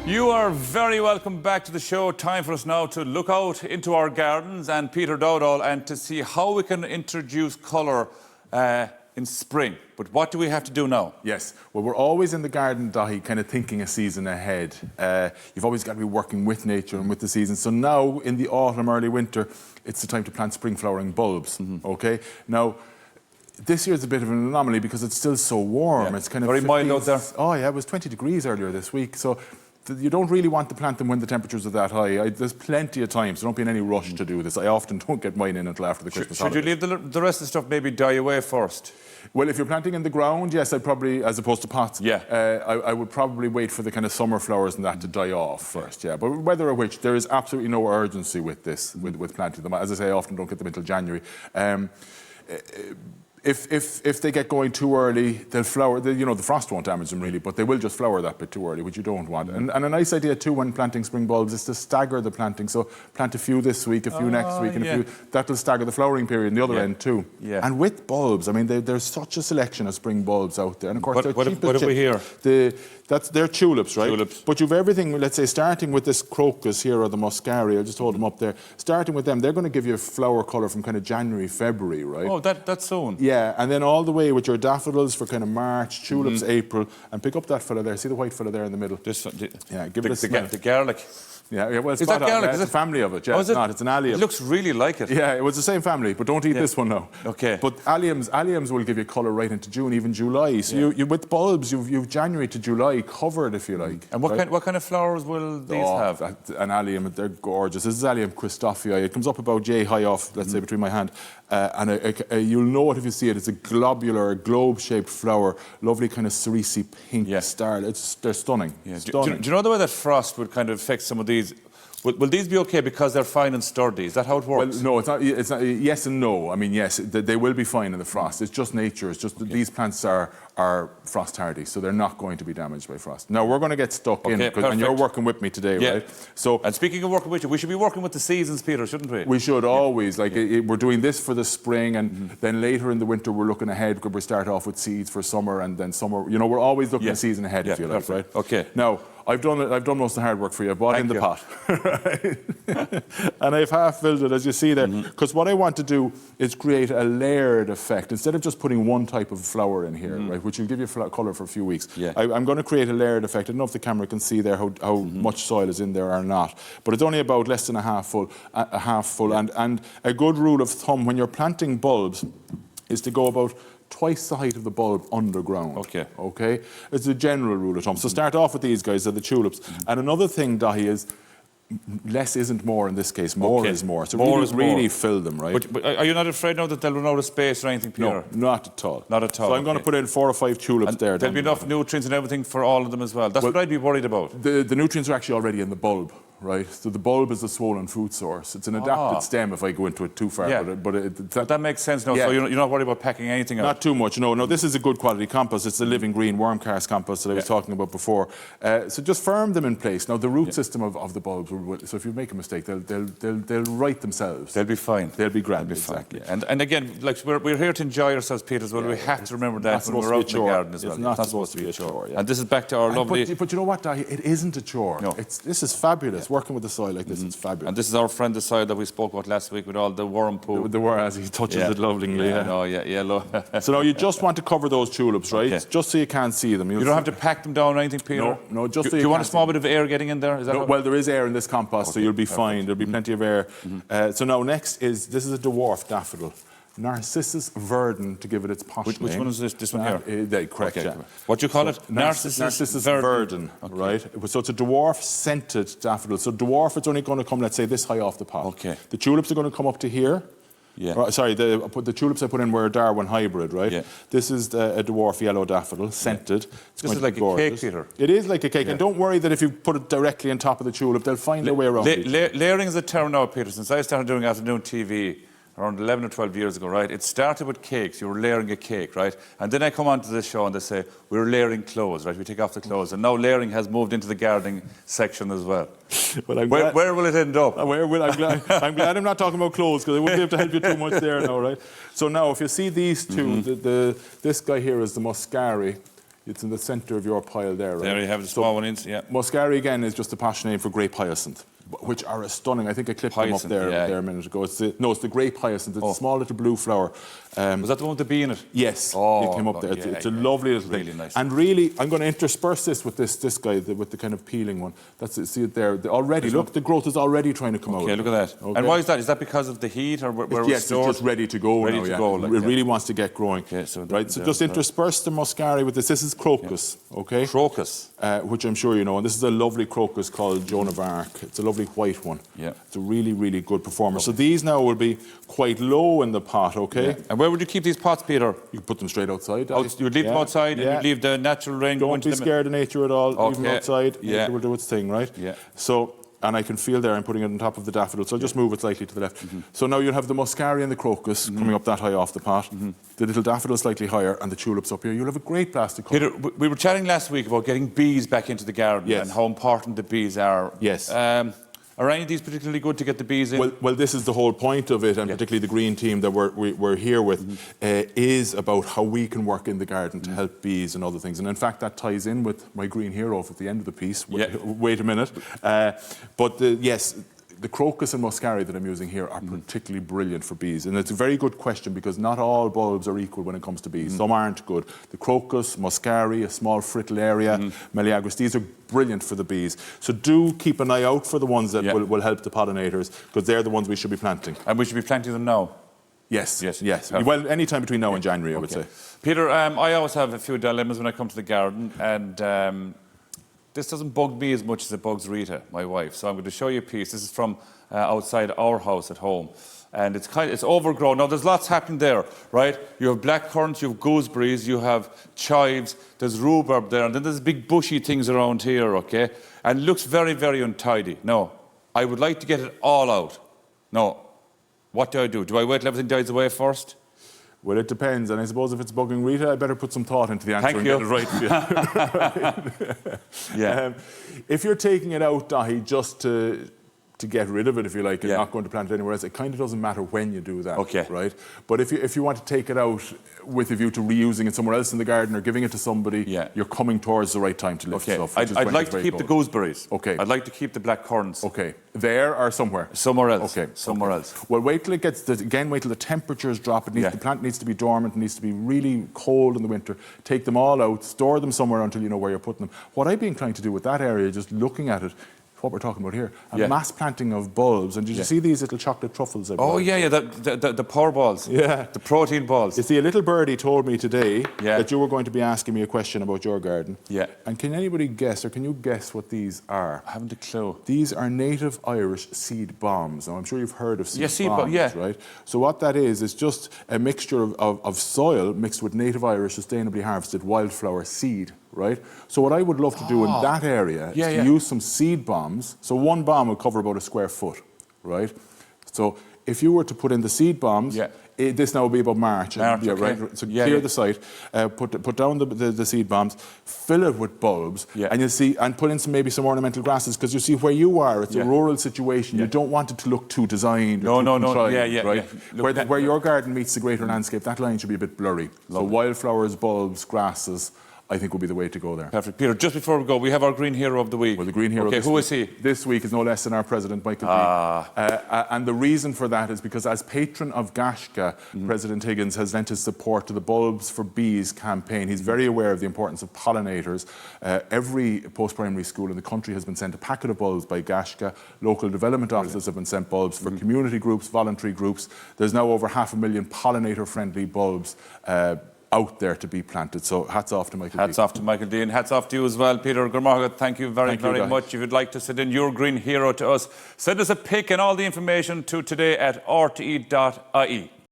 You are very welcome back to the show. Time for us now to look out into our gardens and Peter Dowdall and to see how we can introduce colour in spring. But what do we have to do now? Yes, well, we're always in the garden, Dahi, kind of thinking a season ahead. You've always got to be working with nature and with the season. So now, in the autumn, early winter, it's the time to plant spring flowering bulbs, okay? Now, this year's a bit of an anomaly because it's still so warm. Yeah. It's kind of very mild out there. Oh, yeah, it was 20 degrees earlier this week. So you don't really want to plant them when the temperatures are that high. There's plenty of time, so don't be in any rush to do this. I often don't get mine in until after the Christmas holidays. Should you leave the rest of the stuff maybe die away first? Well, if you're planting in the ground, yes, I'd probably, as opposed to pots, I would probably wait for the kind of summer flowers and that to die off first, yeah. But whether or which, there is absolutely no urgency with this, with planting them. As I say, I often don't get them until January. If they get going too early, they'll flower. The frost won't damage them really, but they will just flower that bit too early, which you don't want. And a nice idea too when planting spring bulbs is to stagger the planting. So plant a few this week, a few next week, and a few. That'll stagger the flowering period in the other end too. Yeah. And with bulbs, I mean, there's such a selection of spring bulbs out there, and of course, what have we here? They're tulips, right? Tulips. But you've everything, let's say, starting with this crocus here or the muscari, I'll just hold them up there. Starting with them, they're going to give you a flower colour from kind of January, February, right? Oh, that's soon. Yeah, and then all the way with your daffodils for kind of March, tulips, April, and pick up that fella there. See the white fella there in the middle? Yeah, give it a smell. The garlic. Yeah, well, is that garlic? It's a family of it. Yeah, oh, it's not. It's an allium. It looks really like it. Yeah, it was the same family, but don't eat this one now. Okay. But alliums will give you colour right into June, even July. So you with bulbs, you've January to July covered, if you like. And what kind of flowers will these have? An allium, they're gorgeous. This is allium Christophii. It comes up about yay high off, let's say, between my hand. And you'll know it if you see it. It's a globular, globe-shaped flower, lovely kind of cerise pink star. They're stunning. Yeah. Stunning. Do you know the way that frost would kind of affect some of these? Will these be okay because they're fine and sturdy? Is that how it works? Well, no, it's not. Yes and no. I mean, yes, they will be fine in the frost. It's just nature. It's just that these plants are frost hardy, so they're not going to be damaged by frost. Now we're going to get stuck in, and you're working with me today, right? So, and speaking of working with you, we should be working with the seasons, Peter, shouldn't we? We should always. We're doing this for the spring, and then later in the winter we're looking ahead. We start off with seeds for summer, and then summer. We're always looking a season ahead, if you like, right? Okay. Now, I've done most of the hard work for you. I bought in the pot, and I've half filled it, as you see there. Because what I want to do is create a layered effect instead of just putting one type of flower in here, right, which will give you colour for a few weeks. Yeah. I'm going to create a layered effect. I don't know if the camera can see there how much soil is in there or not, but it's only about less than a half full. And a good rule of thumb when you're planting bulbs is to go about twice the height of the bulb underground. Okay? It's a general rule of thumb. So start off with these guys, they're the tulips. And another thing, Dahi, is less isn't more in this case. More is more. So really fill them, right? But are you not afraid now that they'll run out of space or anything, Peter? No, not at all. Not at all. So I'm going to put in 4 or 5 tulips there. There'll be enough nutrients and everything for all of them as well. That's what I'd be worried about. The nutrients are actually already in the bulb. Right, so the bulb is the swollen food source. It's an adapted stem if I go into it too far, but that makes sense now. So you're not worried about packing anything out. Not too much. No. This is a good quality compost. It's the living green worm cast compost that I was talking about before. So just firm them in place. Now the root system of the bulbs. So if you make a mistake, they'll right themselves. They'll be fine. They'll be grand. They'll be exactly. Fine. And again, like we're here to enjoy ourselves, Peter. As well, we have to remember that when we're out in the garden as well. It's not supposed to be a chore. And this is back to our lovely. But you know what, Dahi? It isn't a chore. No. This is fabulous. Working with the soil like this is fabulous. And this is our friend the soil that we spoke about last week with all the worm poo. The worm, as he touches it lovingly. So now you just want to cover those tulips, right? Okay. Just so you can't see them. You don't have to pack them down or anything, Peter? No, just do you want a small bit of air getting in there? Is that well, there is air in this compost, so you'll be fine. There'll be plenty of air. So now next this is a dwarf daffodil. Narcissus verdant, to give it its posh name. Which one is this? This one here? Correct, yeah. What do you call it? Narcissus verdant, right? So it's a dwarf scented daffodil. So dwarf, it's only going to come, let's say, this high off the pot. Okay. The tulips are going to come up to here. Yeah. Sorry, the tulips I put in were a Darwin hybrid, right? Yeah. This is a dwarf yellow daffodil, scented. This is like a cake, Peter. It is like a cake, and don't worry that if you put it directly on top of the tulip, they'll find their way around it. Layering is a term now, Peter. Since I started doing afternoon TV around 11 or 12 years ago, right? It started with cakes. You were layering a cake, right? And then I come onto this show and they say, we're layering clothes, right? We take off the clothes. And now layering has moved into the gardening section as well. Well, where will it end up? I'm glad I'm not talking about clothes, because I wouldn't be able to help you too much there now, right? So now, if you see these two, this guy here is the muscari. It's in the centre of your pile there, right? There you have the small one in, yeah. Muscari, again, is just a posh name for Grape Hyacinth, which are a stunning. I think I clipped them up there a minute ago. It's the Grape Hyacinth. It's a small little blue flower. Was that the one with the bee in it? Yes, oh, it came up there. Yeah, it's a lovely little really thing. nice. And really, I'm going to intersperse this with this guy, with the kind of peeling one. That's it. See it there? Look, the growth is already trying to come out. Okay, look at that. Okay. And why is that? Is that because of the heat or where yes, it's just ready to go now. It really wants to get growing. Okay, so just intersperse the Muscari with this. This is Crocus, okay? Crocus. Which I'm sure you know. And this is a lovely Crocus called Joan of Arc. It's a lovely white one. Yeah. It's a really, really good performer. Lovely. So these now will be quite low in the pot, okay? Yeah. And where would you keep these pots, Peter? You put them straight outside. You would leave them outside and you leave the natural rain going to them? Don't be scared of nature at all. Leave them outside. Yeah. Nature will do its thing, right? Yeah. So, and I can feel there I'm putting it on top of the daffodil, so I'll just move it slightly to the left. So now you'll have the Muscari and the Crocus coming up that high off the pot, the little daffodil slightly higher, and the tulips up here. You'll have a great plastic cover. Peter, we were chatting last week about getting bees back into the garden and how important the bees are. Yes. Are any of these particularly good to get the bees in? Well, this is the whole point of it, and particularly the green team that we're here with, is about how we can work in the garden to help bees and other things. And in fact, that ties in with my green hero at the end of the piece. Wait a minute. Yes, the Crocus and Muscari that I'm using here are particularly brilliant for bees. And it's a very good question because not all bulbs are equal when it comes to bees. Some aren't good. The Crocus, Muscari, a small fritillaria, Meleagris, these are brilliant for the bees. So do keep an eye out for the ones that will help the pollinators because they're the ones we should be planting. And we should be planting them now? Yes. Well, any time between now and January, I would say. Peter, I always have a few dilemmas when I come to the garden, and this doesn't bug me as much as it bugs Rita, my wife. So I'm going to show you a piece. This is from outside our house at home. And it's overgrown. Now, there's lots happening there, right? You have blackcurrants, you have gooseberries, you have chives, there's rhubarb there, and then there's big bushy things around here, okay? And it looks very, very untidy. No, I would like to get it all out. No, what do? Do I wait till everything dies away first? Well, it depends, and I suppose if it's bugging Rita, I better put some thought into the answer and get it right for you. If you're taking it out, Dahi, just to get rid of it, if you like, and not going to plant it anywhere else, it kind of doesn't matter when you do that, right? But if you want to take it out with a view to reusing it somewhere else in the garden or giving it to somebody, you're coming towards the right time to lift stuff. I'd like to keep the gooseberries. Okay. I'd like to keep the blackcurrants. Okay. There or somewhere? Somewhere else. Okay. Somewhere else. Well, wait till it gets, wait till the temperatures drop. The plant needs to be dormant, it needs to be really cold in the winter. Take them all out, store them somewhere until you know where you're putting them. What I'd be inclined to do with that area, just looking at it, what we're talking about here, a mass planting of bulbs. And did you see these little chocolate truffles? The power balls. Yeah. The protein balls. You see, a little birdie told me today that you were going to be asking me a question about your garden. Yeah. And can anybody guess, or can you guess what these are? I haven't a clue. These are native Irish seed bombs. Now, I'm sure you've heard of seed bombs, yeah. right? So what that is just a mixture of soil mixed with native Irish sustainably harvested wildflower seed. Right? So what I would love to do in that area is to use some seed bombs. So one bomb will cover about a square foot, right? So if you were to put in the seed bombs, this now will be about March. Right? So clear the site, put down the seed bombs, fill it with bulbs, and you'll see, and put in maybe some ornamental grasses, because you see where you are, it's a rural situation. You don't want it to look too designed. Right? Where your garden meets the greater landscape, that line should be a bit blurry. So wildflowers, bulbs, grasses, I think will be the way to go there. Perfect. Peter, just before we go, we have our Green Hero of the Week. Well, the Green Hero who is he? This week is no less than our President, Michael Dean. And the reason for that is because as patron of Gaisce, President Higgins has lent his support to the BulbsForBees campaign. He's very aware of the importance of pollinators. Every post-primary school in the country has been sent a packet of bulbs by Gaisce. Local development offices have been sent bulbs for community groups, voluntary groups. There's now over 500,000 pollinator-friendly bulbs out there to be planted. So hats off to Michael Dean. Hats off to Michael Dean. Hats off to you as well, Peter Gurmaga. Thank you very much. If you'd like to send in your Green Hero to us, send us a pic and all the information to today at rte.ie.